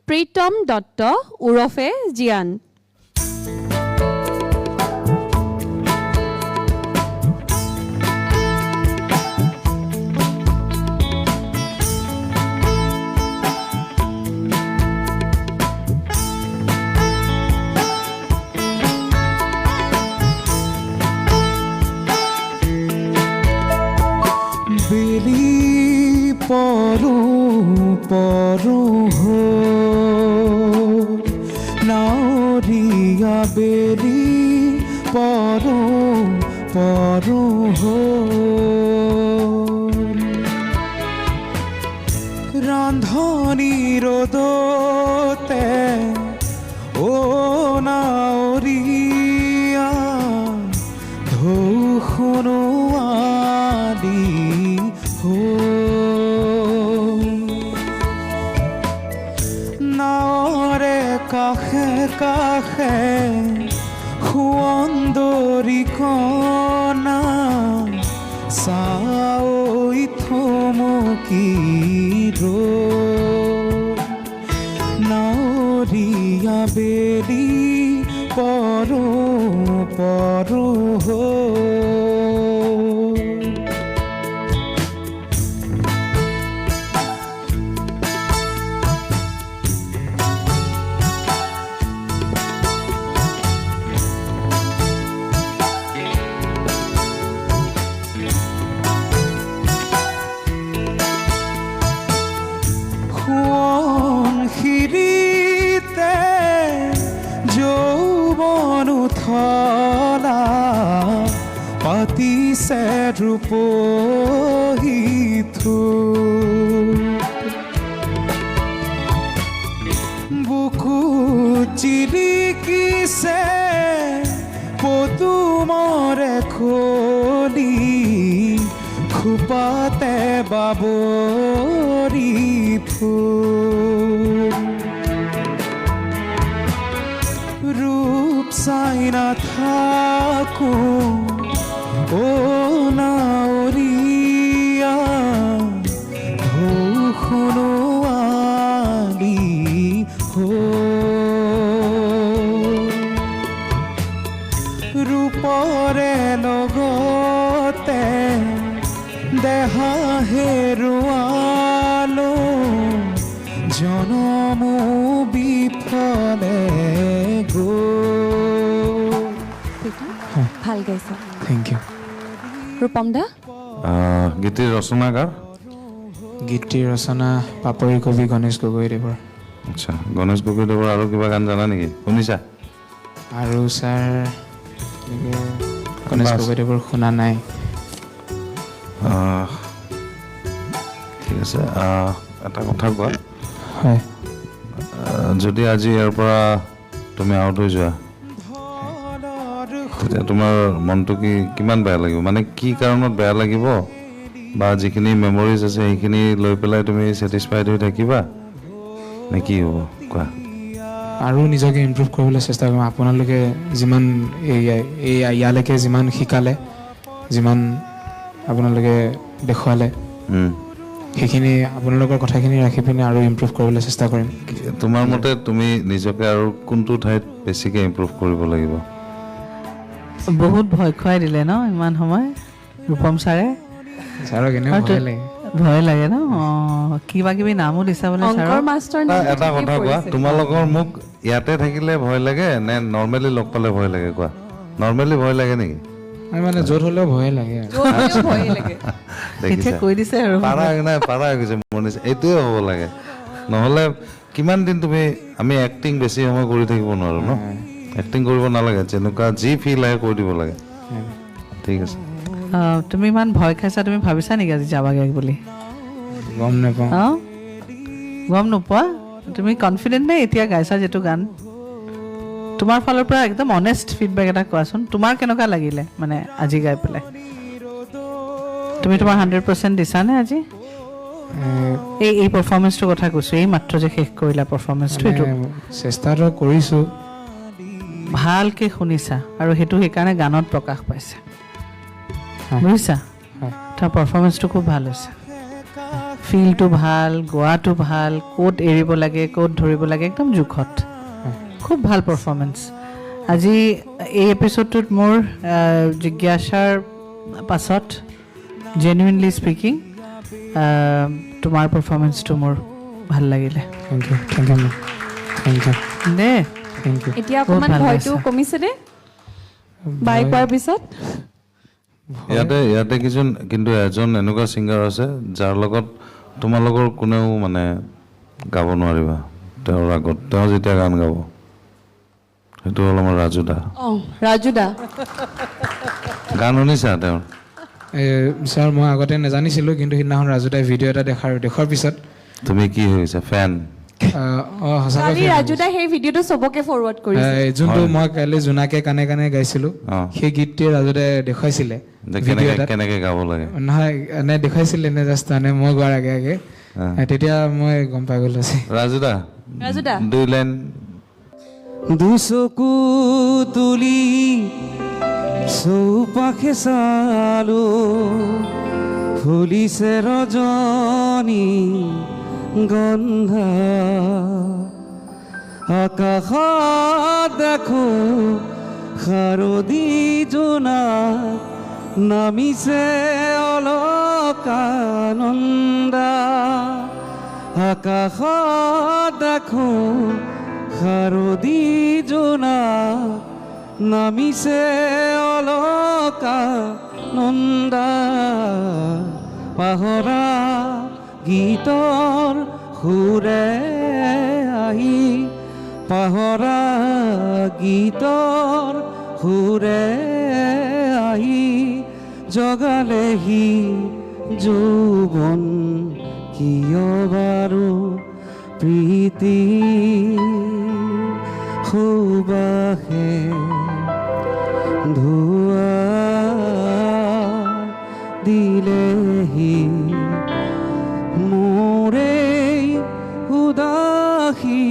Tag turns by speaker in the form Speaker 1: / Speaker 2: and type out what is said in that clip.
Speaker 1: প্ৰীতম দত্ত উৰফে জিয়ান।
Speaker 2: পৰো পৰো হো নাৱৰীয়া বেলি পৰো পৰো হো ৰান্ধনি ৰ'দতে অ নাৱৰীয়া ধৌখনো আদি নাৱৰে কাষে কাষে সুন্দৰী কণা চাই থমকি নাৱৰীয়া বেলি পৰো পৰো হো খিৰিতে যৌৱন উঠলা পাতিছে ৰূপহী বুকু চিৰিকিছে পদুমৰে খলি খোপাতে বাবৰি ফুল ৰূপ চাই নাথাকো অ নাৱৰীয়া ধৌখনো আদি ৰূপৰে লগতে দেহা হেৰুৱালো জনমো বিফলে
Speaker 1: ভাল গাইছা।
Speaker 2: Thank you.
Speaker 1: ৰূপম দা
Speaker 3: গীতিৰ ৰচনাকাৰ?
Speaker 2: গীতিৰ ৰচনা পাপৰি কবি গণেশ গগৈদেৱৰ।
Speaker 3: আচ্ছা, গণেশ গগৈদেৱৰ আৰু কিবা গান জানা নেকি? শুনিছা?
Speaker 2: আৰু ছাৰ গণেশ গগৈদেৱৰ শুনা নাই।
Speaker 3: ঠিক আছে, এটা কথা কোৱা,
Speaker 2: হয়,
Speaker 3: যদি আজি ইয়াৰ পৰা তুমি আউট হৈ যোৱা তেতিয়া তোমাৰ মনটো কিমান বেয়া লাগিব? মানে কি কাৰণত বেয়া লাগিব, বা যিখিনি মেমৰিজ আছে সেইখিনি লৈ পেলাই তুমি ছেটিছফাইড হৈ থাকিবা নে কি হ'ব কোৱা?
Speaker 2: আৰু নিজকে ইমপ্ৰুভ কৰিবলৈ চেষ্টা কৰিম। আপোনালোকে যিমান ইয়ালৈকে যিমান শিকালে, যিমান আপোনালোকে দেখুৱালে, সেইখিনি আপোনালোকৰ কথাখিনি ৰাখি পিনে আৰু ইমপ্ৰুভ কৰিবলৈ চেষ্টা কৰিম।
Speaker 3: তোমাৰ মতে তুমি নিজকে আৰু কোনটো ঠাইত বেছিকৈ ইমপ্ৰুভ কৰিব লাগিব?
Speaker 4: বহুত ভয় খুৱাই দিলে ন ইমান সময় ৰূপম ছাৰে।
Speaker 2: ছাৰক এনেও ভয় লাগে।
Speaker 4: ভয় লাগে ন? কিবা কিবি নামো দিছা বোলে ছাৰক।
Speaker 3: এটা কথা কোৱা, তোমালোকৰ মোক ইয়াতে থাকিলে ভয় লাগে নে নৰ্মেলি লগ পালে ভয় লাগে? কোৱা, নৰ্মেলি ভয় লাগে নেকি?
Speaker 2: মানে য'ত হ'লেও ভয়ে লাগে।
Speaker 4: এতিয়া কৈ দিছে আৰু
Speaker 3: পাৰা হৈ গৈছে মোৰ নিচিনা। এইটোৱে হ'ব লাগে, নহ'লে কিমান দিন আমি এক্টিং বেছি সময় কৰি থাকিব নোৱাৰো ন। এক্টিং কৰিব নালাগে, যেনেকুৱা যি ফিল আহে কৰি দিব লাগে। ঠিক আছে।
Speaker 4: তুমি ইমান ভয় খাইছা, তুমি ভাবিছা নেকি আজি যাবাগে বুলি?
Speaker 2: গম নাপাওঁ।
Speaker 4: গম নোপোৱা? তুমি কনফিডেণ্ট নে এতিয়া গাইছা যিটো গান? তোমাৰ ফালৰ পৰা একদম অনেষ্ট ফিডবেক এটা কোৱাচোন, তোমাৰ কেনেকুৱা লাগিলে মানে আজি গাই পেলাই? তুমি তোমাৰ 100% দিছানে আজি? এই পাৰফৰ্মেঞ্চটোৰ কথা কৈছোঁ, এই মাত্ৰ যে শেষ কৰিলা পাৰফৰ্মেঞ্চটো, এইটো
Speaker 2: চেষ্টাটো কৰিছোঁ।
Speaker 4: ভালকৈ শুনিছা আৰু সেইটো সেইকাৰণে গানত প্ৰকাশ পাইছে, বুজিছা? তাৰ পাৰফৰ্মেঞ্চটো খুব ভাল হৈছে। ফিলটো ভাল, গোৱাটো ভাল, ক'ত এৰিব লাগে, ক'ত ধৰিব লাগে, একদম জোখত। খুব ভাল পাৰফৰ্মেঞ্চ। আজি এই এপিছ'ডটোত মোৰ জিজ্ঞাসাৰ পাছত জেনুইনলি স্পিকিং তোমাৰ পাৰফৰ্মেঞ্চটো মোৰ ভাল লাগিলে।
Speaker 2: Thank you thank you thank you
Speaker 4: দে
Speaker 2: থেংক ইউ।
Speaker 1: এতিয়া
Speaker 4: বহুত
Speaker 1: অকণমান
Speaker 4: ভাল
Speaker 1: ভয়টো
Speaker 4: গাইছা।
Speaker 1: কমিছেনে বাই কোৱাৰ পিছত?
Speaker 3: ইয়াতে কিছুমান কিন্তু এজন এনেকুৱা ছিংগাৰ আছে যাৰ লগত তোমালোকৰ কোনেও মানে গাব নোৱাৰিবা তেওঁৰ আগত, তেওঁ যেতিয়া গান গাব, সেইটো হ'ল আমাৰ ৰাজু দা।
Speaker 1: অঁ ৰাজু দা,
Speaker 3: গান শুনিছা তেওঁৰ?
Speaker 2: ছাৰ মই আগতে নাজানিছিলোঁ, কিন্তু সিদিনাখন ৰাজুদাই ভিডিঅ' এটা দেখুৱাৰ পিছত
Speaker 3: তুমি কি হৈছে ফেন?
Speaker 2: সঁচাকৈ
Speaker 1: কালি ৰাজু দাই সেই ভিডিঅ'টো চবকে ফৰৱাৰ্ড কৰিছে।
Speaker 2: যোনটো মই কাইলৈ জোনাকে কাণে কাণে গাইছিলোঁ,
Speaker 3: অঁ।
Speaker 2: সেই গীতটোৱে ৰাজুদাই দেখুৱাইছিলে ভিডিঅ' এটাত।
Speaker 3: কেনেকে গাব লাগে?
Speaker 2: নহয় এনে দেখুৱাইছিলে এনে জাষ্ট মানে মই গোৱাৰ আগে আগে, তেতিয়া মই গম পাই গ'লো।
Speaker 3: ৰাজু দা দুই লাইন।
Speaker 5: দুচকু তুলি চৌপাশে চালো, ফুলিছে ৰজনী গন্ধা, আকাশত দেখো শাৰদী জোনা, নামিছে অলকানন্দা, আকাশত দেখো শাৰদী জোনা, নামিছে অলকানন্দা, পাহৰা গীতৰ সুৰে আহি, পাহৰা গীতৰ সুৰে আহি, জগালেহি যৌৱন কিয় বাৰু প্ৰীতি সুবাসে ধোৱা দিলেহি, মোৰে উদাসী